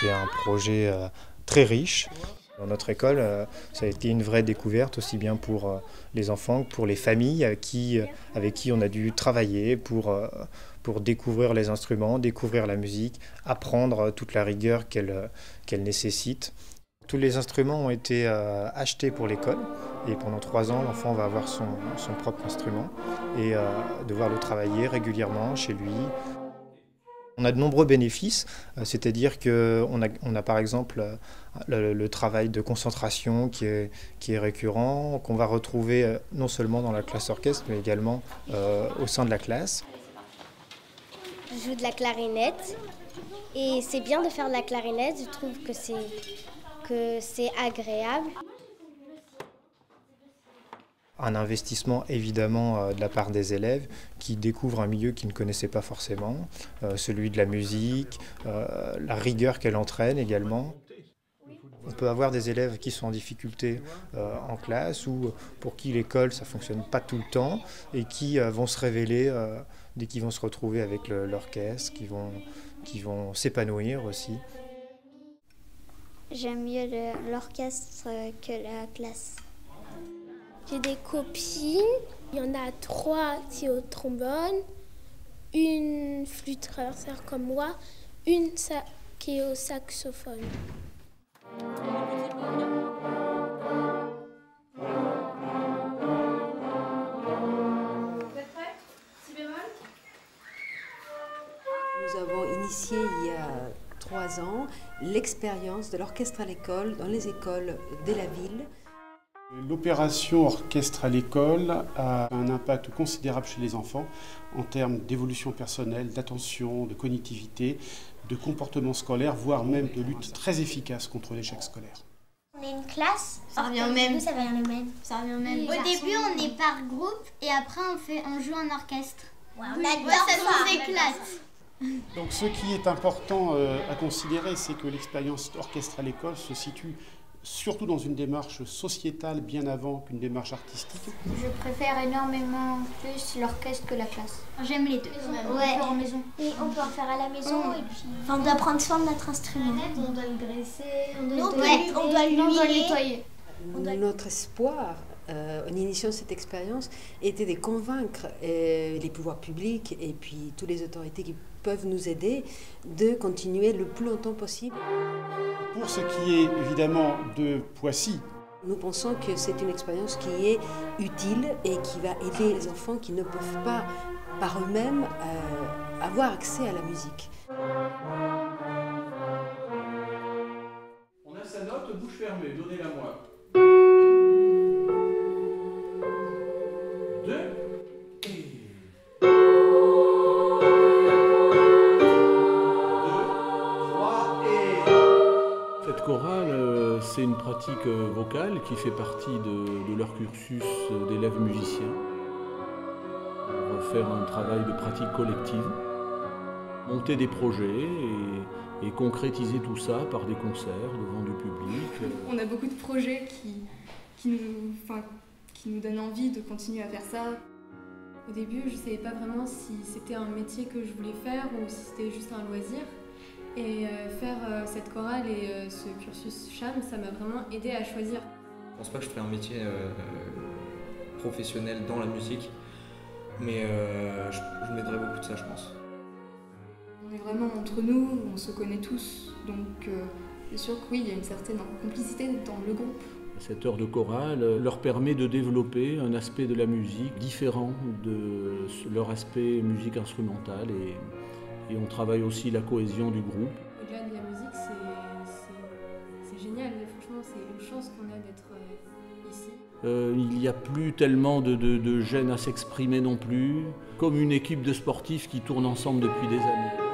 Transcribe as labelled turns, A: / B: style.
A: C'est un projet très riche. Dans notre école, ça a été une vraie découverte, aussi bien pour les enfants que pour les familles avec qui on a dû travailler pour découvrir les instruments, découvrir la musique, apprendre toute la rigueur qu'elle nécessite. Tous les instruments ont été achetés pour l'école et pendant 3 ans, l'enfant va avoir son propre instrument et devoir le travailler régulièrement chez lui. On a de nombreux bénéfices, c'est-à-dire qu'on a par exemple le travail de concentration qui est récurrent, qu'on va retrouver non seulement dans la classe orchestre, mais également au sein de la classe.
B: Je joue de la clarinette et c'est bien de faire de la clarinette, je trouve que c'est agréable.
A: Un investissement évidemment de la part des élèves qui découvrent un milieu qu'ils ne connaissaient pas forcément, celui de la musique, la rigueur qu'elle entraîne également. On peut avoir des élèves qui sont en difficulté en classe ou pour qui l'école ça ne fonctionne pas tout le temps et qui vont se révéler dès qu'ils vont se retrouver avec l'orchestre, qui vont s'épanouir aussi.
B: J'aime mieux l'orchestre que la classe. J'ai des copines, il y en a 3 qui sont au trombone, une flûte traversière comme moi, une qui est au saxophone.
C: Nous avons initié il y a 3 ans l'expérience de l'orchestre à l'école dans les écoles de la ville.
D: L'opération orchestre à l'école a un impact considérable chez les enfants en termes d'évolution personnelle, d'attention, de cognitivité, de comportement scolaire, voire même de lutte très efficace contre l'échec scolaire.
B: On est une classe,
E: ça revient au même.
B: Ça revient au même.
E: Ça revient au même.
F: Au début, on est par groupe et après, on joue en orchestre.
B: Ouais,
F: ça nous éclate.
D: Donc ce qui est important à considérer, c'est que l'expérience orchestre à l'école se situe surtout dans une démarche sociétale bien avant qu'une démarche artistique.
E: Je préfère énormément plus l'orchestre que la classe.
F: J'aime les deux.
E: Ouais. En maison.
B: Et on peut en faire à la maison et puis... Enfin, on doit prendre soin de notre instrument.
E: On doit le graisser, on
B: doit
E: le nettoyer.
C: Notre espoir en initiant cette expérience était de convaincre les pouvoirs publics et puis toutes les autorités qui peuvent nous aider de continuer le plus longtemps possible.
D: Pour ce qui est évidemment de Poissy,
C: nous pensons que c'est une expérience qui est utile et qui va aider les enfants qui ne peuvent pas par eux-mêmes avoir accès à la musique.
G: On a sa note bouche fermée, donnez-la moi. 2 et... 2, 3 et... Cette chorale, c'est une pratique vocale qui fait partie de leur cursus d'élèves musiciens. On va faire un travail de pratique collective, monter des projets et concrétiser tout ça par des concerts devant du public.
H: On a beaucoup de projets qui nous donnent envie de continuer à faire ça. Au début, je ne savais pas vraiment si c'était un métier que je voulais faire ou si c'était juste un loisir. Et faire cette chorale et ce cursus CHAM, ça m'a vraiment aidé à choisir.
I: Je pense pas que je ferais un métier professionnel dans la musique, mais je m'aiderais beaucoup de ça, je pense.
H: On est vraiment entre nous, on se connaît tous, donc c'est sûr que oui, il y a une certaine complicité dans le groupe.
G: Cette heure de chorale leur permet de développer un aspect de la musique différent de leur aspect musique instrumentale et on travaille aussi la cohésion du groupe.
H: Au-delà de la musique, c'est génial, franchement c'est une chance qu'on a d'être ici.
G: Il n'y a plus tellement de gêne à s'exprimer non plus, comme une équipe de sportifs qui tournent ensemble depuis des années.